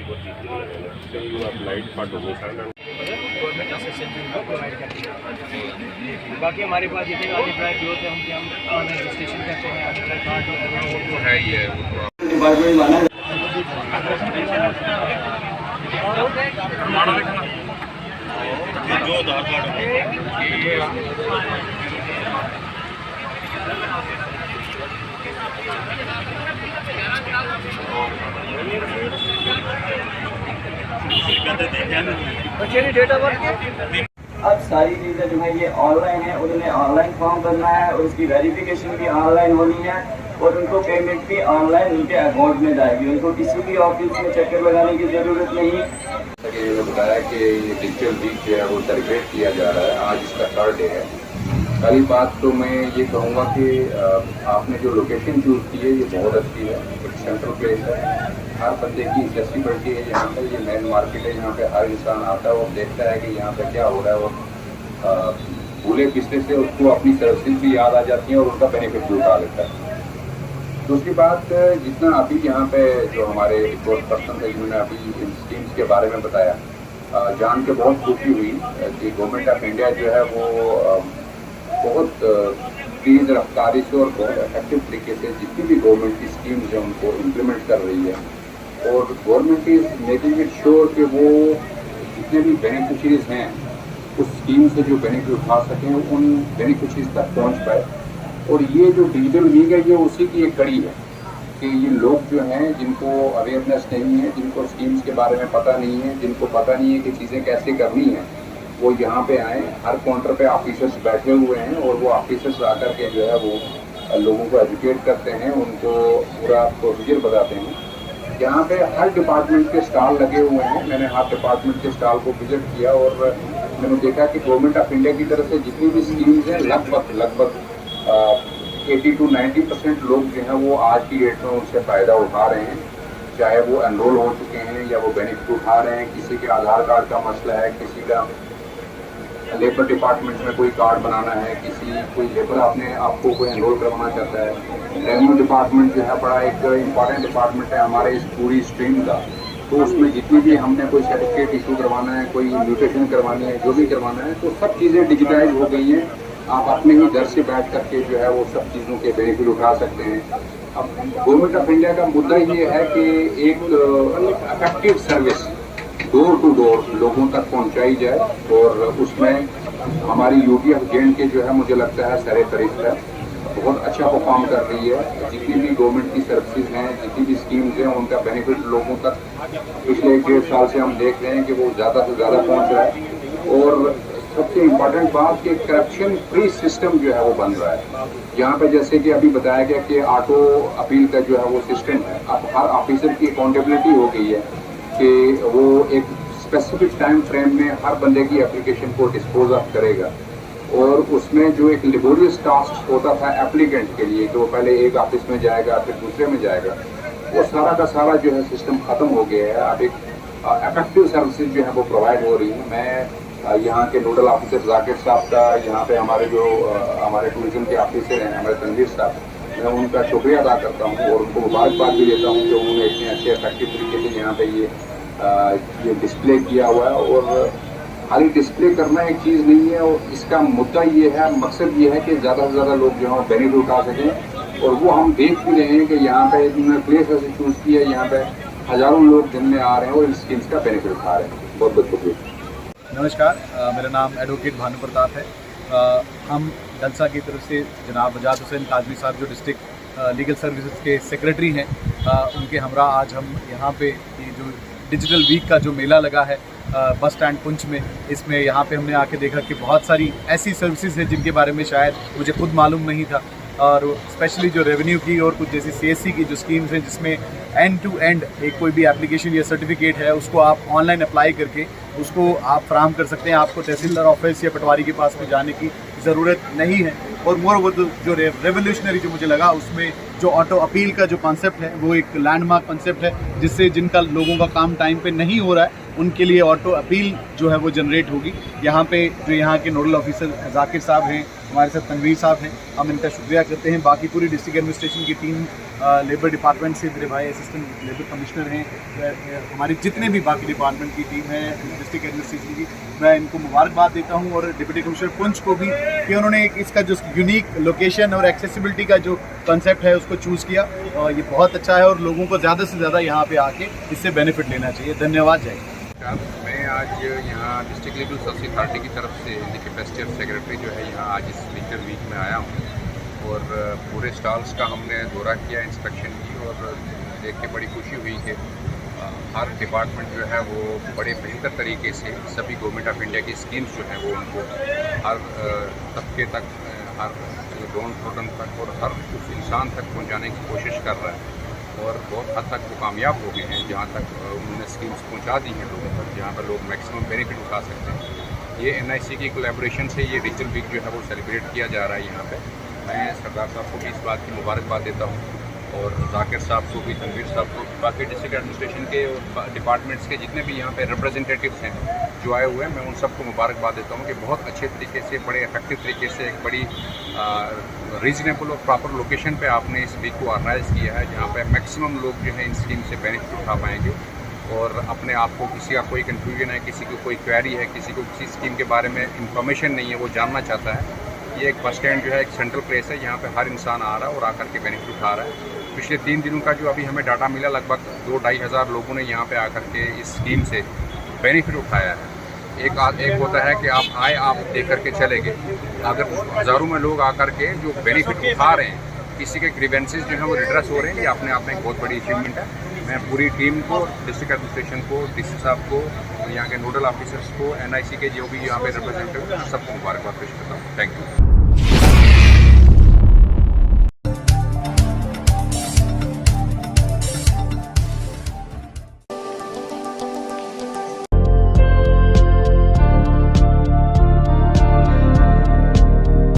बहुत इजीली रहेगा। तो you applied for domicile and government assistance provide करती है। बाकी हमारे पास जितने भी प्राइस जो होते हैं हम ऑनलाइन रजिस्ट्रेशन करते हैं, अपना कार्ड जो है वो तो है ही है वो तो जो आधार कार्ड अब सारी चीज़ें जो है ये ऑनलाइन है, उन्होंने ऑनलाइन फॉर्म भरना है और उसकी वेरिफिकेशन भी ऑनलाइन होनी है और उनको पेमेंट भी ऑनलाइन उनके अकाउंट में जाएगी। उनको किसी भी ऑफिस में चक्कर लगाने की ज़रूरत नहीं। बताया कि ये डिजिटल वीक जो है वो सेलिब्रेट किया जा रहा है, आज इसका 3rd डे है। पहली बात तो मैं ये कहूँगा कि आपने जो लोकेशन चूज़ की है ये बहुत अच्छी है, एक सेंट्रल प्लेस है, हर बंदे की एक्सेसिबिलिटी है यहाँ पे, ये मेन मार्केट है, यहाँ पे हर इंसान आता है और देखता है कि यहाँ पे क्या हो रहा है और भूले पिछले से उसको अपनी सर्विसेज भी याद आ जाती हैं और उनका बेनिफिट भी उठा लेता है। दूसरी बात, जितना अभी यहाँ पे जो हमारे रिपोर्ट पर्सन थे जिन्होंने अभी इन स्कीम्स के बारे में बताया, जान के बहुत खुशी हुई कि गवर्नमेंट ऑफ इंडिया जो है वो बहुत तेज़ रफ्तारी से और बहुत इफेक्टिव तरीके से जितनी भी गवर्नमेंट की स्कीम्स हैं उनको इम्प्लीमेंट कर रही है और government is making it sure कि वो जितने भी बेनिफिशरीज हैं उस स्कीम से जो बेनिफिट उठा सकें उन बेनिफिशरीज तक पहुँच पाए। और ये जो डिजिटल वीक है ये उसी की एक कड़ी है कि ये लोग जो हैं जिनको अवेयरनेस नहीं है, जिनको स्कीम्स के बारे में पता नहीं है, जिनको पता नहीं है कि चीज़ें कैसे करनी हैं, वो यहाँ पे आए। हर काउंटर पे ऑफिसर्स बैठे हुए हैं और वो ऑफिसर्स आकर के जो है वो लोगों को एजुकेट करते हैं, उनको पूरा प्रोसीजर बताते हैं। यहाँ पे हर डिपार्टमेंट के स्टॉल लगे हुए हैं, मैंने हर डिपार्टमेंट के स्टॉल को विजिट किया और मैंने देखा कि गवर्नमेंट ऑफ इंडिया की तरफ से जितनी भी स्कीम्स हैं लगभग 80 to 90% लोग जो हैं वो आज की डेट में उनसे फ़ायदा उठा रहे हैं, चाहे वो एनरोल हो चुके हैं या वो बेनिफिट उठा रहे हैं। किसी के आधार कार्ड का मसला है, किसी का लेबर डिपार्टमेंट में कोई कार्ड बनाना है, कोई लेबर आपको कोई एनरोल करवाना चाहता है। रेवेन्यू डिपार्टमेंट जो है बड़ा एक इम्पॉर्टेंट डिपार्टमेंट है हमारे इस पूरी स्ट्रीम का, तो उसमें जितनी भी हमने कोई सर्टिफिकेट इशू करवाना है, कोई म्यूटेशन करवानी है, जो भी करवाना है, तो सब चीज़ें डिजिटाइज हो गई हैं। आप अपने ही घर से बैठ करके जो है वो सब चीज़ों के बेनिफिट उठा सकते हैं। अब गवर्नमेंट ऑफ इंडिया का मुद्दा ये है कि एक effective service door to door लोगों तक पहुंचाई जाए और उसमें हमारी यूटीएफ जे&के जो है मुझे लगता है सरे फरिश्त है, बहुत अच्छा परफॉर्म कर रही है। जितनी भी गवर्नमेंट की सर्विसेज हैं, जितनी भी स्कीम्स हैं, उनका बेनिफिट लोगों तक पिछले 1-1.5 साल से हम देख रहे हैं कि वो ज़्यादा से ज़्यादा पहुँच रहा है। और सबसे इम्पॉर्टेंट बात कि करप्शन फ्री सिस्टम जो है वो बन रहा है। यहाँ पे जैसे कि अभी बताया गया कि ऑटो अपील का जो है वो सिस्टम है, अब हर ऑफिसर की अकाउंटेबिलिटी हो गई है कि वो एक स्पेसिफिक टाइम फ्रेम में हर बंदे की एप्लीकेशन को डिस्पोज ऑफ करेगा। और उसमें जो एक लेबोरियस टास्क होता था एप्लीकेंट के लिए कि वो पहले एक ऑफिस में जाएगा फिर दूसरे में जाएगा, वो सारा का सारा जो है सिस्टम ख़त्म हो गया है। अब एक इफेक्टिव सर्विसेज जो है वो प्रोवाइड हो रही है। मैं यहाँ के नोडल ऑफिसर जाकिर साहब का, यहाँ पे हमारे जो हमारे टूरिज्म के ऑफिसर हैं हमारे तनवीर साहब, मैं उनका शुक्रिया अदा करता हूँ और उनको मुबारकबाद भी देता हूँ कि उन्होंने इतने अच्छे इफेक्टिव तरीके से यहाँ पे ये डिस्प्ले किया हुआ है। और खाली डिस्प्ले करना एक चीज़ नहीं है, और इसका मुद्दा ये है, मकसद ये है कि ज़्यादा से ज़्यादा लोग जो है बेनिफिट उठा सकें। और वो हम देख भी रहे हैं कि यहाँ पे इन्होंने प्लेस ऐसे चूज़ किया है, यहाँ पे हज़ारों लोग दिन में आ रहे हैं और इस स्कीम्स का बेनिफिट उठा रहे हैं। बहुत बहुत शुक्रिया। नमस्कार, मेरा नाम एडवोकेट भानु प्रताप है। हम डलसा की तरफ से जनाब बजाज हुसैन काजमी साहब जो डिस्ट्रिक्ट लीगल सर्विसेज के सेक्रेटरी हैं, उनके हमरा आज हम यहाँ पे ये जो डिजिटल वीक का जो मेला लगा है बस स्टैंड पुंछ में, इसमें यहाँ पे हमने आके देखा कि बहुत सारी ऐसी सर्विसेज हैं जिनके बारे में शायद मुझे खुद मालूम नहीं था। और स्पेशली जो रेवेन्यू की और कुछ जैसी सीएससी की जो स्कीम्स हैं जिसमें एंड टू एंड एक कोई भी एप्लीकेशन या सर्टिफिकेट है उसको आप ऑनलाइन अप्लाई करके उसको आप फराहम कर सकते हैं। आपको तहसीलदार ऑफिस या पटवारी के पास में जाने की ज़रूरत नहीं है। और मोर ओवर जो रेवोल्यूशनरी जो मुझे लगा उसमें जो ऑटो अपील का जो कॉन्सेप्ट है वो एक लैंडमार्क कॉन्सेप्ट है, जिससे जिनका लोगों का काम टाइम पे नहीं हो रहा है उनके लिए ऑटो अपील जो है वो जनरेट होगी। यहाँ पे जो यहाँ के नोडल ऑफिसर जाकिर साहब हैं हमारे साथ तनवीर साहब हैं, हम इनका शुक्रिया करते हैं। बाकी पूरी डिस्ट्रिक्ट एडमिनिस्ट्रेशन की टीम, लेबर डिपार्टमेंट से मेरे भाई असिस्टेंट लेबर कमिश्नर हैं, हमारी जितने भी बाकी डिपार्टमेंट की टीम है डिस्ट्रिक्ट एडमिनिस्ट्रेशन की, मैं इनको मुबारकबाद देता हूँ। और डिप्टी कमिश्नर पुंछ को भी कि उन्होंने इसका जो यूनिक लोकेशन और एक्सेसिबिलिटी का जो कंसेप्ट है उसको चूज़ किया, और ये बहुत अच्छा है और लोगों को ज़्यादा से ज़्यादा यहाँ पे आके इससे बेनिफिट लेना चाहिए। धन्यवाद। जय। मैं आज यहाँ डिस्ट्रिक्ट लीगल सर्विस अथॉरिटी की तरफ से इन कैपेसिटी ऑफ सेक्रेटरी जो है यहाँ आज इस लीगल वीक में आया हूँ और पूरे स्टॉल्स का हमने दौरा किया, इंस्पेक्शन की, और देख के बड़ी खुशी हुई कि हर डिपार्टमेंट जो है वो बड़े बेहतर तरीके से सभी गवर्नमेंट ऑफ इंडिया की स्कीम्स जो हैं वो उनको हर तबके तक, हर डाउन ट्रोडन तक और हर उस इंसान तक पहुँचाने की कोशिश कर रहा है। और बहुत हद तक वो कामयाब हो गए हैं, जहाँ तक उन्होंने स्कीम्स पहुँचा दी हैं लोगों तक, जहाँ पर लोग मैक्सिमम बेनिफिट उठा सकते हैं। ये NIC की कोलैबोरेशन से ये डिजिटल वीक जो है वो सेलिब्रेट किया जा रहा है यहाँ पे। मैं सरदार साहब को भी इस बात की मुबारकबाद देता हूँ, और जाकिर साहब को भी, तनवीर साहब को, बाकी डिस्ट्रिक्ट एडमिनिस्ट्रेशन के और डिपार्टमेंट्स के जितने भी यहाँ पे रिप्रेजेंटेटिव्स हैं जो आए हुए हैं, मैं उन सबको मुबारकबाद देता हूँ कि बहुत अच्छे तरीके से, बड़े इफेक्टिव तरीके से, एक बड़ी रीजनेबल और प्रॉपर लोकेशन पे आपने इस वीक को ऑर्गेनाइज किया है, जहाँ पे मैक्सिमम लोग जो है इन स्कीम से बेनिफिट उठा पाएंगे। और अपने आप को, किसी का कोई कन्फ्यूजन है, किसी को कोई क्वेरी है, किसी को किसी स्कीम के बारे में इंफॉर्मेशन नहीं है, वो जानना चाहता है, ये एक बस स्टैंड जो है एक सेंट्रल प्लेस है, यहाँ पे हर इंसान आ रहा है और आकर के बेनिफिट उठा रहा है। पिछले 3 दिनों का जो अभी हमें डाटा मिला, लगभग 2-2.5 हज़ार लोगों ने यहाँ पे आकर के इस स्कीम से बेनिफिट उठाया है। एक होता है कि आप आए, आप देख करके चले गए, अगर हज़ारों में लोग आकर के जो बेनिफिट उठा रहे हैं, किसी के ग्रीवेंसेस जो हैं वो रिड्रेस हो रहे हैं, ये अपने आप में एक बहुत बड़ी अचीवमेंट है। मैं पूरी टीम को, डिस्ट्रिक्ट एडमिनिस्ट्रेशन को, DC साहब को, यहाँ के नोडल ऑफिसर्स को, NIC के जो भी यहाँ पे रिप्रेजेंटेटिव हैं, सबको मुबारकबाद पेश करता हूँ। Thank you.